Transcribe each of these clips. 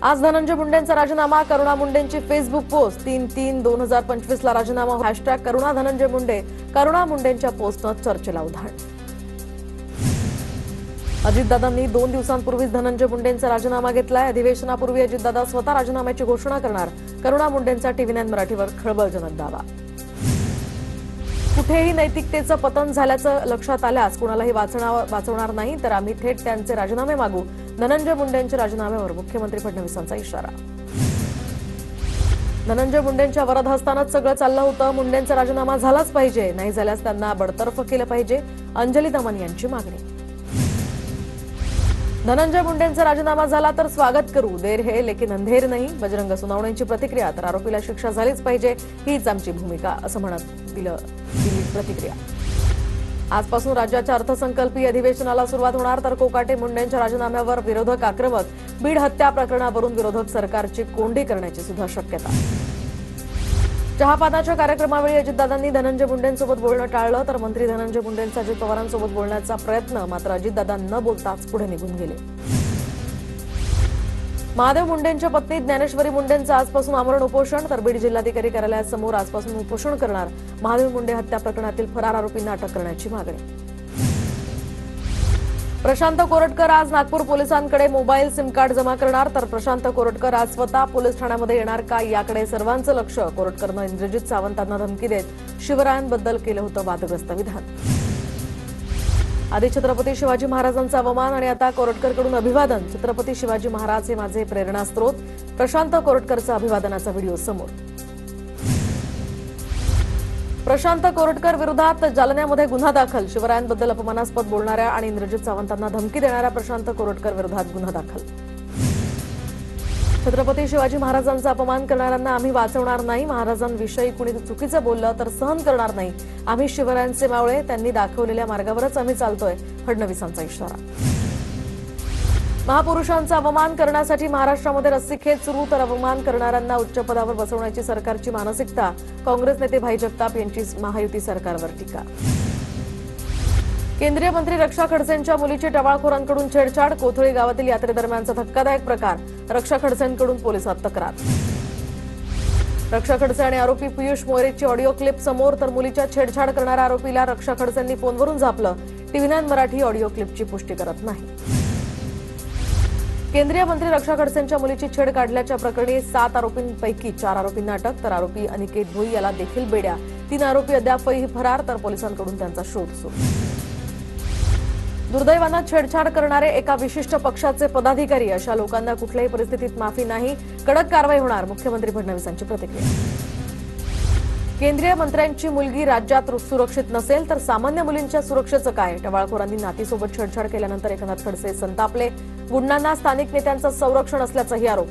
आज धनंजय मुंडेंचा राजीनामा, करुणा मुंडेंची फेसबुक पोस्ट 3/3/2025 ला राजीनामा, हॅशटॅग करुणा धनंजय मुंडे. करुणा मुंडेंच्या पोस्टनं चर्चेला उधाण. अजितदादांनी 2 दिवसांपूर्वीच धनंजय मुंडेंचा राजीनामा घेतलाय. अधिवेशनापूर्वी अजितदादा स्वतः राजीनाम्याची घोषणा करणार. करुणा मुंडेंचा TV9 मराठीवर खळबळजनक दावा. कुठेही नैतिकतेचं पतन झाल्याचं लक्षात आल्यास कुणालाही वाचवणार नाही, तर आम्ही थेट त्यांचे राजीनामे मागू. धनंजय मुंडेंच्या राजीनाम्यावर मुख्यमंत्री फडणवीसांचा इशारा. धनंजय मुंडेंच्या वरदहस्तानच सगळं चाललं होतं. मुंडेंचा राजीनामा झालाच पाहिजे, नाही झाल्यास त्यांना बडतर्फ केलं पाहिजे. अंजली दमन यांची मागणी. धनंजय मुंडेंचा राजीनामा झाला तर स्वागत करू, देर है लेकिन अंधेर नाही. बजरंग सोनवणेंची प्रतिक्रिया. तर आरोपीला शिक्षा झालीच पाहिजे, हीच आमची भूमिका, असं म्हणत दिली प्रतिक्रिया. आजपासून राज्याच्या अर्थसंकल्पीय अधिवेशनाला सुरुवात होणार, तर कोकाटे मुंडेंच्या राजीनाम्यावर विरोधक आक्रमक. बीड हत्या प्रकरणावरून विरोधक सरकारची कोंडी करण्याची सुद्धा शक्यता. चहापानाच्या कार्यक्रमावेळी अजितदादांनी धनंजय मुंडेंसोबत बोलणं टाळलं, तर मंत्री धनंजय मुंडेंचा अजित पवारांसोबत बोलण्याचा प्रयत्न, मात्र अजितदादा न बोलताच पुढे निघून गेले. महादेव मुंडेंच्या पत्नी ज्ञानेश्वरी मुंडेंचं आजपासून आमरण उपोषण, तर बीड जिल्हाधिकारी कार्यालयासमोर आजपासून उपोषण करणार. महादेव मुंडे हत्या प्रकरणातील फरार आरोपींना अटक करण्याची मागणी. प्रशांत कोरटकर आज नागपूर पोलिसांकडे मोबाईल सिम कार्ड जमा करणार, तर प्रशांत कोरटकर आज स्वतः पोलीस ठाण्यामध्ये येणार का, याकडे सर्वांचं लक्ष. कोरटकरनं इंद्रजित सावंतांना धमकी देत शिवरायांबद्दल केलं होतं वादग्रस्त विधान. आधी छत्रपती शिवाजी महाराजांचा अवमान आणि आता कोरटकरकडून अभिवादन. छत्रपती शिवाजी महाराज हे माझे प्रेरणास्त्रोत. प्रशांत कोरटकरचा अभिवादनाचा व्हिडिओ समोर. प्रशांत कोरटकर विरोधात जालन्यामध्ये गुन्हा दाखल. शिवरायांबद्दल अपमानास्पद बोलणाऱ्या आणि इंद्रजित सावंतांना धमकी देणाऱ्या प्रशांत कोरटकर विरोधात गुन्हा दाखल. छत्रपती शिवाजी महाराजांचा अपमान करणाऱ्यांना आम्ही वाचवणार नाही. महाराजांविषयी कुणी चुकीचं बोललं तर सहन करणार नाही. आम्ही शिवरायांचे मावळे, त्यांनी दाखवलेल्या मार्गावरच आम्ही चालतोय. फडणवीसांचा इशारा. महापुरुषांचा अवमान करण्यासाठी महाराष्ट्रामध्ये रस्सीखेच सुरू, तर अवमान करणाऱ्यांना उच्च पदावर बसवण्याची सरकारची मानसिकता. काँग्रेस नेते भाई जगताप यांची महायुती सरकारवर टीका. केंद्रीय मंत्री रक्षा खडसेंच्या मुलीची टवाळखोरांकडून छेडछाड. कोथळी गावातील यात्रेदरम्यानचा धक्कादायक प्रकार. रक्षा खडसेंकडून पोलिसात तक्रार. रक्षा खडसे आणि आरोपी पियुष मोरेची ऑडिओ क्लिप समोर, तर मुलीच्या छेडछाड करणाऱ्या आरोपीला रक्षा खडसेंनी फोनवरून झापलं. TV9 मराठी ऑडिओ क्लिपची पुष्टी करत नाही. केंद्रीय मंत्री रक्षा खडसेंच्या मुलीची छेड काढल्याच्या प्रकरणी 7 आरोपींपैकी 4 आरोपींना अटक, तर आरोपी अनिकेत भोई याला देखील बेड्या. 3 आरोपी अद्यापही फरार, तर पोलिसांकडून त्यांचा शोध सुरू. दुर्दैवानं छेडछाड करणारे एका विशिष्ट पक्षाचे पदाधिकारी, अशा लोकांना कुठल्याही परिस्थितीत माफी नाही. कडक कारवाई होणार. मुख्यमंत्री फडणवीसांची प्रतिक्रिया. केंद्रीय मंत्र्यांची मुलगी राज्यात सुरक्षित नसेल तर सामान्य मुलींच्या सुरक्षेचं काय. टवाळखोरांनी नातीसोबत छेडछाड केल्यानंतर एकनाथ खडसे संतापले. गुंडांना स्थानिक नेत्यांचं संरक्षण असल्याचाही आरोप.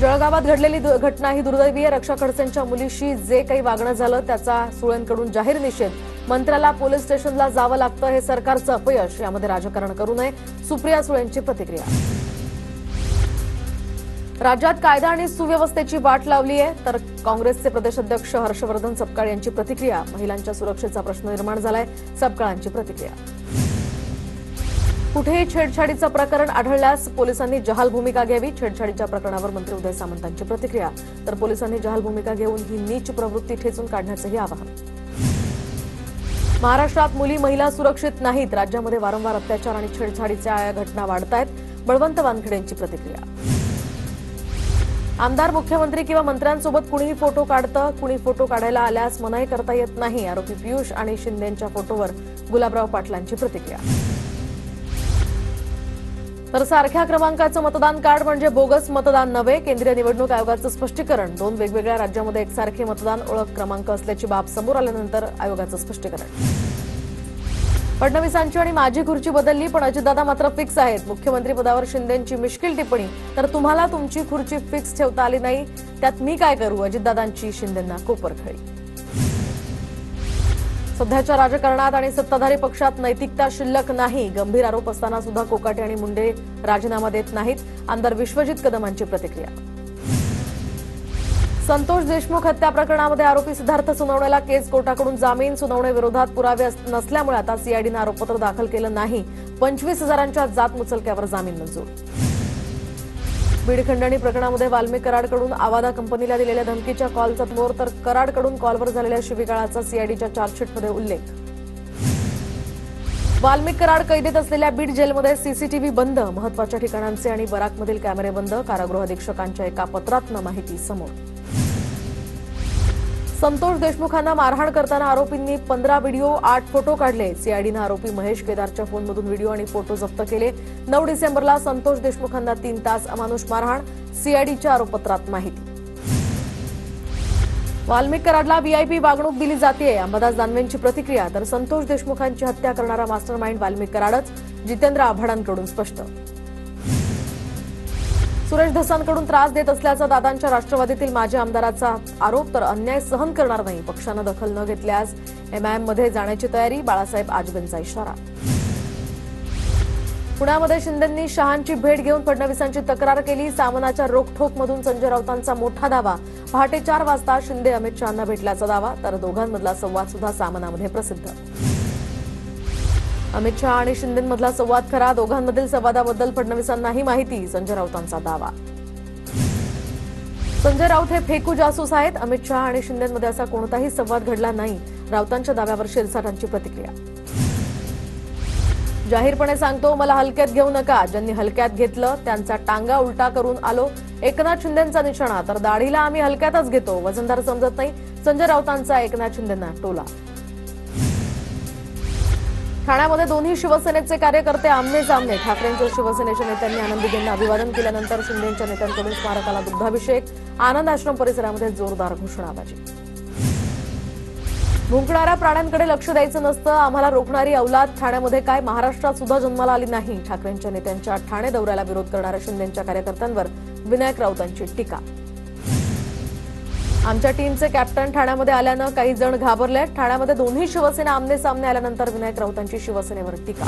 जळगावात घडलेली घटना ही दुर्दैवी आहे. रक्षा खडसेंच्या मुलीशी जे काही वागणं झालं त्याचा सुळेंकडून जाहीर निषेध. मंत्र्याला पोलीस स्टेशनला जावं लागतं, हे सरकारचं अपयश. यामध्ये राजकारण करू नये. सुप्रिया सुळेंची प्रतिक्रिया. राज्यात कायदा आणि सुव्यवस्थेची वाट लावली आहे, तर काँग्रेसचे प्रदेशाध्यक्ष हर्षवर्धन सपकाळ यांची प्रतिक्रिया. महिलांच्या सुरक्षेचा प्रश्न निर्माण झालाय. सपकाळांची प्रतिक्रिया. कुठेही छेडछाडीचं प्रकरण आढळल्यास पोलिसांनी जहाल भूमिका घ्यावी. छेडछाडीच्या प्रकरणावर मंत्री उदय सामंतांची प्रतिक्रिया. तर पोलिसांनी जहाल भूमिका घेऊन ही नीच प्रवृत्ती ठेचून काढण्याचंही आवाहन. महाराष्ट्रात मुली महिला सुरक्षित नाहीत. राज्यामध्ये वारंवार अत्याचार आणि छेडछाडीच्या घटना वाढतायत. बळवंत वानखेडे यांची प्रतिक्रिया. आमदार, मुख्यमंत्री किंवा मंत्र्यांसोबत कुणीही फोटो काढतं. कुणी फोटो काढायला आल्यास मनाई करता येत नाही. आरोपी पियुष आणि शिंदेंच्या फोटोवर गुलाबराव पाटलांची प्रतिक्रिया. तर सारख्या क्रमांकाचं मतदान कार्ड म्हणजे बोगस मतदान नव्हे. केंद्रीय निवडणूक आयोगाचं स्पष्टीकरण. 2 वेगवेगळ्या राज्यामध्ये एकसारखे मतदान ओळख क्रमांक असल्याची बाब समोर आल्यानंतर आयोगाचं स्पष्टीकरण. फडणवीसांची आणि माझी खुर्ची बदलली, पण अजितदादा मात्र फिक्स आहेत. मुख्यमंत्री पदावर शिंदेंची मिश्किल टिप्पणी. तर तुम्हाला तुमची खुर्ची फिक्स ठेवता आली नाही, त्यात मी काय करू. अजितदादांची शिंदेंना कोपरखळी. सध्याच्या राजकारणात आणि सत्ताधारी पक्षात नैतिकता शिल्लक नाही. गंभीर आरोप असताना सुद्धा कोकाटे आणि मुंडे राजीनामा देत नाहीत. आमदार विश्वजित कदमांची प्रतिक्रिया. संतोष देशमुख हत्या प्रकरणामध्ये आरोपी सिद्धार्थ सोनवणेला केस कोर्टाकडून जामीन. सोनवणे विरोधात पुरावे नसल्यामुळे आता सीआयडीनं आरोपपत्र दाखल केलं नाही. 25,000च्या जात मुचलक्यावर जामीन मंजूर. बीड खंडणी प्रकरणामध्ये वाल्मिक कराडकडून आवादा कंपनीला दिलेल्या धमकीच्या कॉलचा मोर तर कराडकडून कॉलवर झालेल्या शिवीगाळाचा सीआयडीच्या चार्जशीटमध्ये उल्लेख. वाल्मिक कराड कैदेत असलेल्या बीड जेलमध्ये सीसीटीव्ही बंद, महत्वाच्या ठिकाणांचे आणि बराकमधील कॅमेरे बंद, कारागृह अधीक्षकांच्या एका पत्रातनं माहिती समोर. संतोष देशमुखांना मारहाण करताना आरोपींनी 15 व्हिडिओ 8 फोटो काढले. सीआयडीनं आरोपी महेश केदारच्या फोनमधून व्हिडिओ आणि फोटो जप्त केले. 9 डिसेंबरला संतोष देशमुखांना 3 तास अमानुष मारहाण, सीआयडीच्या आरोपपत्रात माहिती. वाल्मिक कराडला व्हीआयपी वागणूक दिली जातेय, अंबादास दानवेंची प्रतिक्रिया. तर संतोष देशमुखांची हत्या करणारा मास्टरमाइंड वाल्मिक कराडच, जितेंद्र आव्हाडांकडून स्पष्ट. सुरेश धसांकडून त्रास देत असल्याचा दादांच्या राष्ट्रवादीतील माजी आमदाराचा आरोप. तर अन्याय सहन करणार नाही, पक्षानं दखल न घेतल्यास एमआयएममध्ये जाण्याची तयारी, बाळासाहेब आजबेंचा इशारा. पुण्यामध्ये शिंदेंनी शहांची भेट घेऊन फडणवीसांची तक्रार केली. सामनाच्या रोखठोकमधून संजय राऊतांचा मोठा दावा. पहाटे 4 वाजता शिंदे अमित शहांना भेटल्याचा दावा. तर दोघांमधला संवाद सुद्धा सामनामध्ये प्रसिद्ध. अमित शहा आणि शिंदेंमधला संवाद खरा, दोघांमधील संवादाबद्दल फडणवीसांनाही माहिती, संजय राऊतांचा दावा. संजय राऊत हे फेकू जासूस आहेत. अमित शहा आणि शिंदेंमध्ये असा कोणताही संवाद घडला नाही, राऊतांच्या दाव्यावर शिरसाटांची प्रतिक्रिया. जाहीरपणे सांगतो, मला हलक्यात घेऊ नका. ज्यांनी हलक्यात घेतलं त्यांचा टांगा उलटा करून आलो. एकनाथ शिंदेंचा निशाणा. तर दाढीला आम्ही हलक्यातच घेतो, वजनदार समजत नाही, संजय राऊतांचा एकनाथ शिंदेंना टोला. ठाण्यामध्ये दोन्ही शिवसेनेचे कार्यकर्ते आमने सामने. ठाकरेंच्या शिवसेनेच्या नेत्यांनी आनंदींना अभिवादन केल्यानंतर शिंदेंच्या नेत्यांकडून स्मारकाला दुग्धाभिषेक. आनंद आश्रम परिसरामध्ये जोरदार घोषणाबाजी. भुंकणाऱ्या प्राण्यांकडे लक्ष द्यायचं नसतं, आम्हाला रोखणारी औलाद ठाण्यामध्ये काय महाराष्ट्रात सुद्धा जन्माला आली नाही. ठाकरेंच्या नेत्यांच्या ठाणे दौऱ्याला विरोध करणाऱ्या शिंदेंच्या कार्यकर्त्यांवर विनायक राऊतांची टीका. आमच्या टीमचे कॅप्टन ठाण्यामध्ये आल्यानं काही जण घाबरले. ठाण्यामध्ये दोन्ही शिवसेना आमने सामने आल्यानंतर विनायक राऊतांची शिवसेनेवर टीका.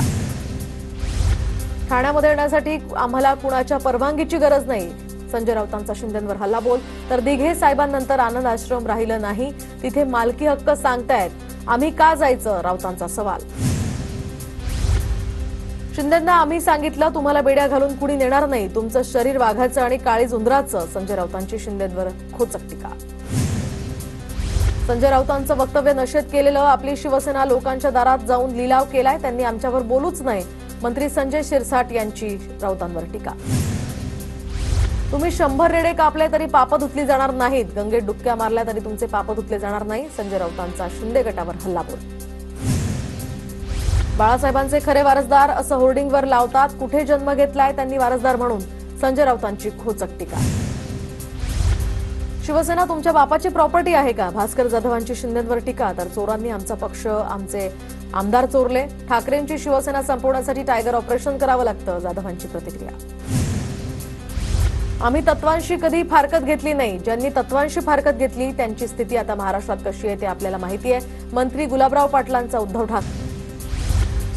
ठाण्यामध्ये येण्यासाठी आम्हाला कुणाच्या परवानगीची गरज नाही, संजय राऊतांचा शिंदेंवर हल्लाबोल. तर दिघे साहेबांनंतर आनंद आश्रम राहिलं नाही, तिथे मालकी हक्क सांगतायत, आम्ही का जायचं, राऊतांचा सवाल. शिंदेंना आम्ही सांगितलं, तुम्हाला बेड्या घालून कुणी नेणार नाही, तुमचं शरीर वाघाचं आणि काळीज उंदराचं, संजय राऊतांची शिंदेंवर खोचक टीका. संजय राऊतांचं वक्तव्य नशेत केलेलं, आपली शिवसेना लोकांच्या दारात जाऊन लिलाव केलाय, त्यांनी आमच्यावर बोलूच नाही, मंत्री संजय शिरसाट यांची राऊतांवर टीका. तुम्ही 100 रेडे कापले तरी पापं धुतली जाणार नाहीत, गंगेत डुबक्या मारल्या तरी तुमचे पापं धुतले जाणार नाही, संजय राऊतांचा शिंदे गटावर हल्लाबोल. बाळासाहेबांचे खरे वारसदार असं होर्डिंगवर लावतात, कुठे जन्म घेतलाय त्यांनी वारसदार म्हणून, संजय राऊतांची खोचक टीका. शिवसेना तुमच्या बापाची प्रॉपर्टी आहे का, भास्कर जाधवांची शिंदेंवर टीका. तर चोरांनी आमचा पक्ष, आमचे आमदार चोरले, ठाकरेंची शिवसेना संपवण्यासाठी टायगर ऑपरेशन करावं लागतं, जाधवांची प्रतिक्रिया. आम्ही तत्वांशी कधी फारकत घेतली नाही, ज्यांनी तत्वांशी फारकत घेतली त्यांची स्थिती आता महाराष्ट्रात कशी आहे ते आपल्याला माहिती आहे, मंत्री गुलाबराव पाटलांचा उद्धव ठाकरे.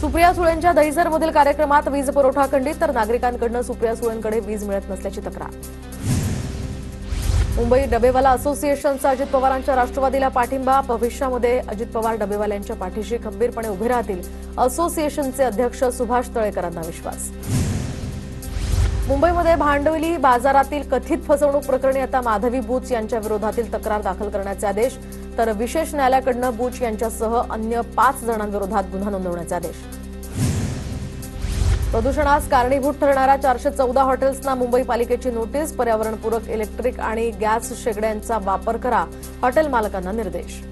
सुप्रिया सुळेंच्या दहिसरमधील कार्यक्रमात वीज पुरवठा खंडित. तर नागरिकांकडून सुप्रिया सुळेंकडे वीज मिळत नसल्याची तक्रार. मुंबई डबेवाला असोसिएशनचा अजित पवारांच्या राष्ट्रवादीला पाठिंबा. भविष्यामध्ये अजित पवार डबेवाल्यांच्या पाठीशी खंबीरपणे उभे राहतील, असोसिएशनचे अध्यक्ष सुभाष तळेकरांना विश्वास. मुंबईमध्ये भांडवली बाजारातील कथित फसवणूक प्रकरणी आता माधवी बुच यांच्या विरोधातील तक्रार दाखल करण्याचे आदेश. तर विशेष न्यायालयाकडून बुच यांच्यासह अन्य 5 जणांविरोधात गुन्हा नोंदवण्याचे आदेश. प्रदूषणास कारणीभूत ठरणाऱ्या 414 हॉटेल्सना मुंबई पालिकेची नोटीस. पर्यावरणपूरक इलेक्ट्रिक आणि गॅस शेगड्यांचा वापर करा, हॉटेल मालकांना निर्देश.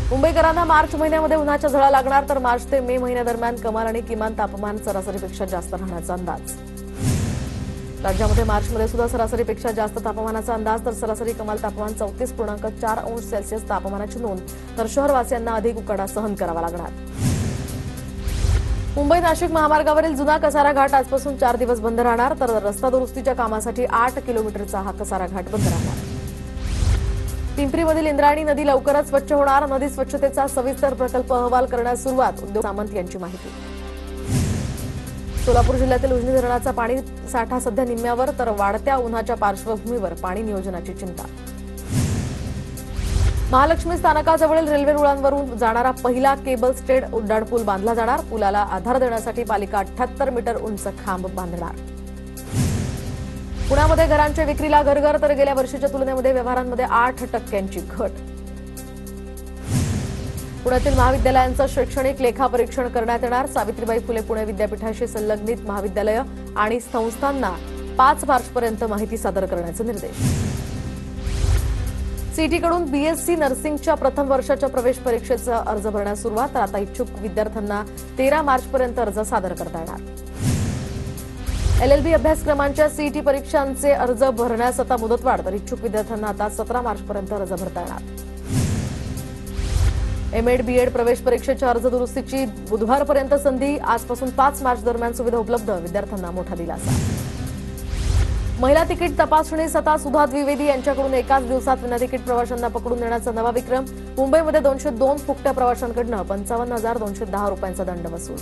मुंबईकरांना मार्च महिन्यामध्ये उन्हाच्या झळा लागणार. तर मार्च ते मे महिन्यादरम्यान कमाल आणि किमान तापमान सरासरीपेक्षा जास्त राहण्याचा अंदाज. राज्यामध्ये मार्चमध्ये सुद्धा सरासरीपेक्षा जास्त तापमानाचा अंदाज. तर सरासरी कमाल तापमान 34.4 अंश सेल्सिअस तापमानाची नोंद. तर शहरवासियांना अधिक उकाडा सहन करावा लागणार. मुंबई नाशिक महामार्गावरील जुना कसारा घाट आजपासून 4 दिवस बंद राहणार. तर रस्ता दुरुस्तीच्या कामासाठी 8 किलोमीटरचा हा कसारा घाट बंद राहणार. पिंपरीमधील इंद्रायणी नदी लवकरच स्वच्छ होणार. नदी स्वच्छतेचा सविस्तर प्रकल्प अहवाल करण्यास सुरुवात, उद्योग सामंत यांची माहिती. सोलापूर जिल्ह्यातील उजनी धरणाचा पाणी साठा सध्या निम्म्यावर. तर वाढत्या उन्हाच्या पार्श्वभूमीवर पाणी नियोजनाची चिंता. महालक्ष्मी स्थानकाजवळील रेल्वे रुळांवरून जाणारा पहिला केबल स्टेड उड्डाणपूल बांधला जाणार. पुलाला आधार देण्यासाठी पालिका 78 मीटर उंच खांब बांधणार. पुण्यामध्ये घरांच्या विक्रीला गरगर, तर गेल्या वर्षीच्या तुलनेमध्ये व्यवहारांमध्ये 8% घट. पुण्यातील महाविद्यालयांचं शैक्षणिक लेखापरीक्षण करण्यात येणार. सावित्रीबाई फुले पुणे विद्यापीठाशी संलग्नित महाविद्यालय आणि संस्थांना 5 मार्चपर्यंत माहिती सादर करण्याचे निर्देश. सीईटीकडून बीएससी नर्सिंगच्या प्रथम वर्षाच्या प्रवेश परीक्षेचा अर्ज भरण्यास सुरुवात. तर आता इच्छुक विद्यार्थ्यांना 13 मार्चपर्यंत अर्ज सादर करता येणार. एलएलबी अभ्यासक्रमांच्या सीईटी परीक्षांचे अर्ज भरण्यास आता मुदतवाढ. तर इच्छुक विद्यार्थ्यांना आता 17 मार्चपर्यंत अर्ज भरता येणार. एमएड बीएड प्रवेश परीक्षेच्या अर्ज दुरुस्तीची बुधवारपर्यंत संधी. आजपासून 5 मार्च दरम्यान सुविधा उपलब्ध. विद्यार्थ्यांना मोठा दिलासा. महिला तिकीट तपासणीस आता सुधा द्विवेदी यांच्याकडून एकाच दिवसात विना तिकीट प्रवाशांना पकडून देण्याचा नवा विक्रम. मुंबईमध्ये 202 फुकट्या प्रवाशांकडून 55,210 रुपयांचा दंड वसूल.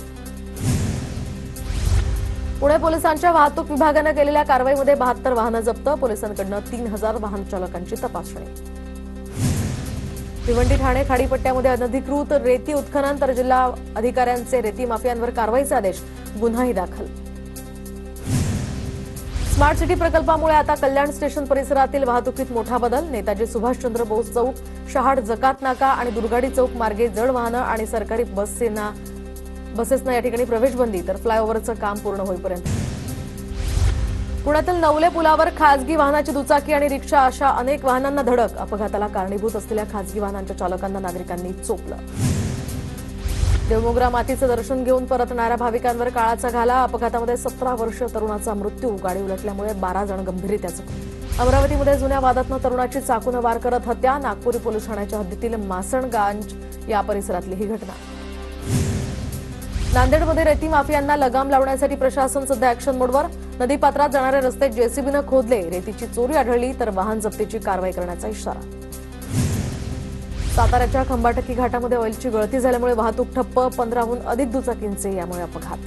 पुणे पोलिसांच्या वाहतूक विभागानं केलेल्या कारवाईमध्ये 72 वाहनं जप्त. पोलिसांकडून 3,000 वाहन चालकांची तपासणी. भिवंडी ठाणे खाडीपट्ट्यामध्ये अनधिकृत रेती उत्खनन, तर जिल्हा अधिकाऱ्यांचे रेती माफियांवर कारवाईचे आदेश. गुन्हाही दाखल. स्मार्ट सिटी प्रकल्पामुळे आता कल्याण स्टेशन परिसरातील वाहतुकीत मोठा बदल. नेताजी सुभाषचंद्र बोस चौक, शहाड जकात नाका आणि दुर्गाडी चौक मार्गे जड वाहनं आणि सरकारी बसेसना या ठिकाणी प्रवेशबंदी. तर फ्लायओव्हरचं काम पूर्ण होईपर्यंत. पुण्यातील नवले पुलावर खासगी वाहनाची दुचाकी आणि रिक्षा अशा अनेक वाहनांना धडक. अपघाताला कारणीभूत असलेल्या खासगी वाहनांच्या चालकांना नागरिकांनी चोपलं. देवमोगरा मातीचं दर्शन घेऊन परतणाऱ्या भाविकांवर काळाचा घाला. अपघातामध्ये 17 वर्षीय तरुणाचा मृत्यू. गाडी उलटल्यामुळे 12 जण गंभीररित्या जखमी. अमरावतीमध्ये जुन्या वादातनं तरुणाची चाकूनं वार करत हत्या. नागपुरी पोलीस ठाण्याच्या हद्दीतील मासणगांज या परिसरातली ही घटना. नांदेडमध्ये रेती माफियांना लगाम लावण्यासाठी प्रशासन सध्या ऍक्शन मोडवर. नदीपात्रात जाणारे रस्ते जेसीबीनं खोदले. रेतीची चोरी आढळली तर वाहन जप्तीची कारवाई करण्याचा इशारा. साताऱ्याच्या खंबाटकी घाटामध्ये ऑइलची गळती झाल्यामुळे वाहतूक ठप्प. 15हून अधिक दुचाकींचे यामुळे अपघात.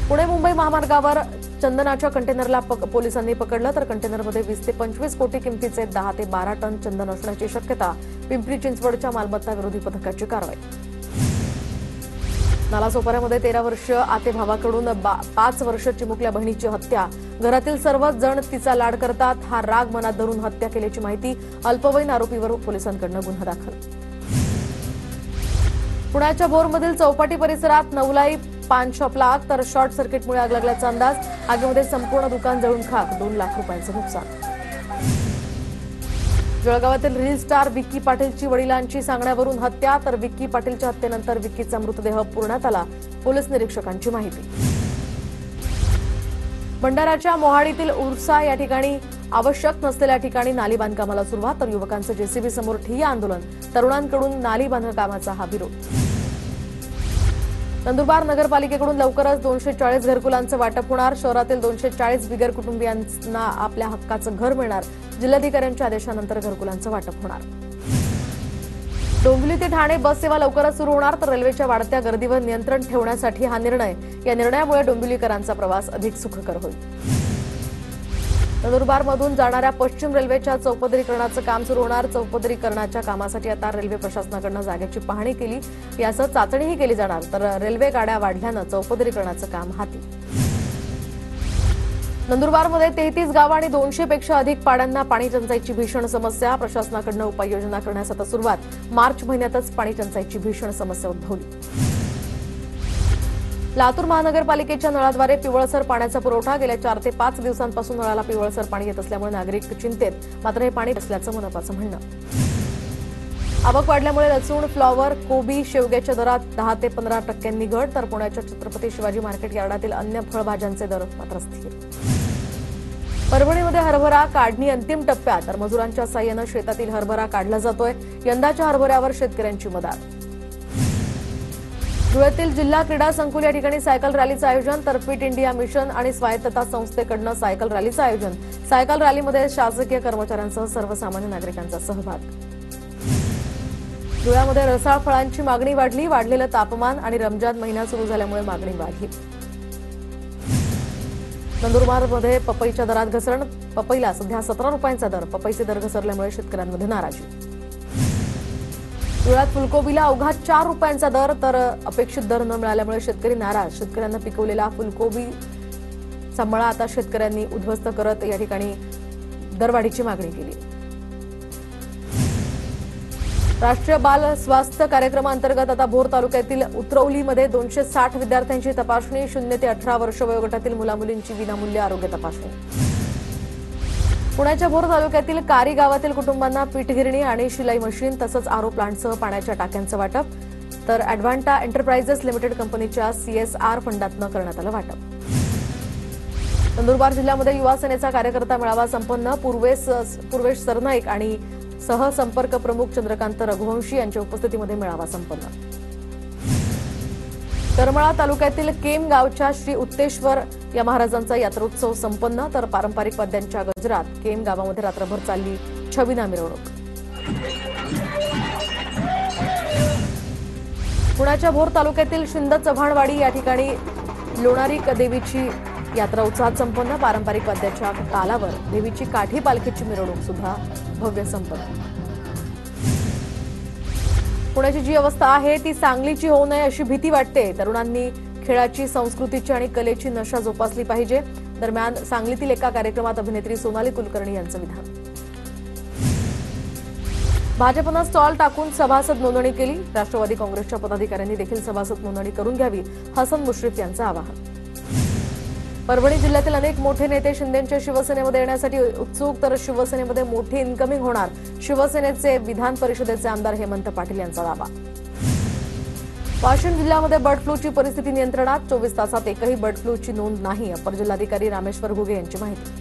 पुणे मुंबई महामार्गावर चंदनाच्या कंटेनरला पोलिसांनी पकडलं. तर कंटेनरमध्ये 20 ते 25 कोटी किमतीचे 10 ते 12 टन चंदन असण्याची शक्यता. पिंपरी चिंचवडच्या मालमत्ता विरोधी पथकाची कारवाई. नालासोपाऱ्यामध्ये 13 वर्षीय आते भावाकडून 5 वर्ष चिमुकल्या बहिणीची हत्या. घरातील सर्वच जण तिचा लाड करतात. हा राग मनात धरून हत्या केल्याची माहिती. अल्पवयीन आरोपीवर पोलिसांकडून गुन्हा दाखल. पुण्याच्या भोरमधील चौपाटी परिसरात नवलाई पान शॉपला आग, तर शॉर्ट सर्किटमुळे आग लागल्याचा अंदाज. आगीमध्ये संपूर्ण दुकान जळून खाक. 2 लाख रुपयांचं नुकसान. जळगावातील रील स्टार विक्की पाटीलची वडिलांची सांगण्यावरून हत्या. तर विक्की पाटीलच्या हत्येनंतर विक्कीचा मृतदेह पुरण्यात आला. पोलीस निरीक्षकांची माहिती. भंडाराच्या मोहाडीतील उर्सा या ठिकाणी आवश्यक नसलेल्या ठिकाणी नाली बांधकामाला सुरुवात. तर युवकांचं जेसीबी समोर ठिय्या आंदोलन. तरुणांकडून नाली बांधकामाचा हा विरोध. नंदुरबार नगरपालिकेकडून लवकरच 240 घरकुलांचं वाटप होणार. शहरातील 240 बिगर कुटुंबियांना आपल्या हक्काचं घर मिळणार. जिल्हाधिकाऱ्यांच्या आदेशानंतर घरकुलांचं वाटप होणार. डोंबिवली ते ठाणे बस सेवा लवकरच सुरू होणार. तर रेल्वेच्या वाढत्या गर्दीवर नियंत्रण ठेवण्यासाठी हा निर्णय. या निर्णयामुळे डोंबिवलीकरांचा प्रवास अधिक सुखकर होईल. नंदुरबारमधून जाणाऱ्या पश्चिम रेल्वेच्या चौपदरीकरणाचं काम सुरू होणार. चौपदरीकरणाच्या कामासाठी आता रेल्वे प्रशासनाकडून जागेची पाहणी केली. यासह चाचणीही केली जाणार. तर रेल्वे गाड्या वाढल्यानं चौपदरीकरणाचं काम हाती. नंदुरबारमध्ये 33 गावं आणि 200 पेक्षा अधिक पाड्यांना पाणी टंचाईची भीषण समस्या. प्रशासनाकडून उपाययोजना करण्यास आता सुरुवात. मार्च महिन्यातच पाणी टंचाईची भीषण समस्या उद्भवली. लातूर महानगरपालिकेच्या नळाद्वारे पिवळसर पाण्याचा पुरवठा. गेल्या 4 ते 5 दिवसांपासून नळाला पिवळसर पाणी येत असल्यामुळे नागरिक चिंतेत. मात्र हे पाणी असल्याचं मनपाचं म्हणणं. आवक वाढल्यामुळे लसूण, फ्लॉवर, कोबी, शेवग्याच्या दरात 10 ते 15% घट. तर पुण्याच्या छत्रपती शिवाजी मार्केट यार्डातील अन्य फळभाज्यांचे दर मात्र स्थिर. परभणीमध्ये हरभरा काढणी अंतिम टप्प्यात. तर मजुरांच्या साह्यानं शेतातील हरभरा काढला जातोय. यंदाच्या हरभऱ्यावर शेतकऱ्यांची मदार. धुळ्यातील जिल्हा क्रीडा संकुल या ठिकाणी सायकल रॅलीचं आयोजन. तर फिट इंडिया मिशन आणि स्वायत्तता संस्थेकडनं सायकल रॅलीचं आयोजन. सायकल रॅलीमध्ये शासकीय कर्मचाऱ्यांसह सर्वसामान्य नागरिकांचा सहभाग. धुळ्यामध्ये रसाळ फळांची मागणी वाढली. वाढलेलं तापमान आणि रमजान महिना सुरू झाल्यामुळे मागणी वाढली. नंदुरबारमध्ये पपईच्या दरात घसरण. पपईला सध्या 17 रुपयांचा दर. पपईचे दर घसरल्यामुळे शेतकऱ्यांमध्ये नाराजी. धुळ्यात फुलकोबीला अवघा 4 रुपयांचा दर. तर अपेक्षित दर न मिळाल्यामुळे शेतकरी नाराज. शेतकऱ्यांना पिकवलेला फुलकोबी सांभाळा आता शेतकऱ्यांनी उद्ध्वस्त करत या ठिकाणी दरवाढीची मागणी केली। राष्ट्रीय बाल स्वास्थ्य कार्यक्रमांतर्गत आता भोर तालुक्यातील उतरवलीमध्ये 260 विद्यार्थ्यांची तपासणी, 0 ते 18 वर्ष वयोगटातील मुलामुलींची विनामूल्य आरोग्य तपासणी। पुण्याच्या भोर तालुक्यातील कारी गावातील कुटुंबांना पीठगिरणी आणि शिलाई मशीन तसंच आरो प्लांटसह पाण्याच्या टाक्यांचं वाटप, तर अॅडव्हान्टा एंटरप्राइजेस लिमिटेड कंपनीच्या CSR फंडातनं करण्यात आलं वाटप। नंदुरबार जिल्ह्यामध्ये युवा सेनेचा कार्यकर्ता मेळावा संपन्न, पूर्वेश सरनाईक आणि सहसंपर्क प्रमुख चंद्रकांत रघुवंशी यांच्या उपस्थितीमध्ये मेळावा संपन्न। करमाळा तालुक्यातील केम गावच्या श्री उत्तेश्वर या महाराजांचा यात्रोत्सव संपन्न, तर पारंपरिक वाद्यांच्या गजरात केम गावामध्ये रात्रभर चालली छबिना मिरवणूक। पुण्याच्या भोर तालुक्यातील शिंद चव्हाणवाडी या ठिकाणी लोणारी देवीची यात्रा उत्साहात संपन्न, पारंपरिक वाद्याच्या तालावर देवीची काठी पालखीची मिरवणूक सुद्धा भव्य संपन्न। पुण्याची जी अवस्था आहे ती सांगलीची होऊ नये अशी भीती वाटते। तरुणांनी खेळाची, संस्कृतीची आणि कलेची नशा जोपासली पाहिजे। दरम्यान सांगलीतील एका कार्यक्रमात अभिनेत्री सोनाली कुलकर्णी यांचं विधान। भाजपनं स्टॉल टाकून सभासद नोंदणी केली, राष्ट्रवादी काँग्रेसच्या पदाधिकाऱ्यांनी देखील सभासद नोंदणी करून घ्यावी, हसन मुश्रीफ यांचं आवाहन। परभणी जिल्ह्यातील अनेक मोठे नेते शिंदेंच्या शिवसेनेमध्ये येण्यासाठी उत्सुक, तर शिवसेनेमध्ये मोठी इन्कमिंग होणार, शिवसेनेचे विधान परिषदेचे आमदार हेमंत पाटील यांचा दावा। वाशिम जिल्ह्यामध्ये बर्ड फ्लूची परिस्थिती नियंत्रणात, 24 तासात एकही बर्ड फ्लूची नोंद नाही, अपर जिल्हाधिकारी रामेश्वर घुगे यांची माहिती।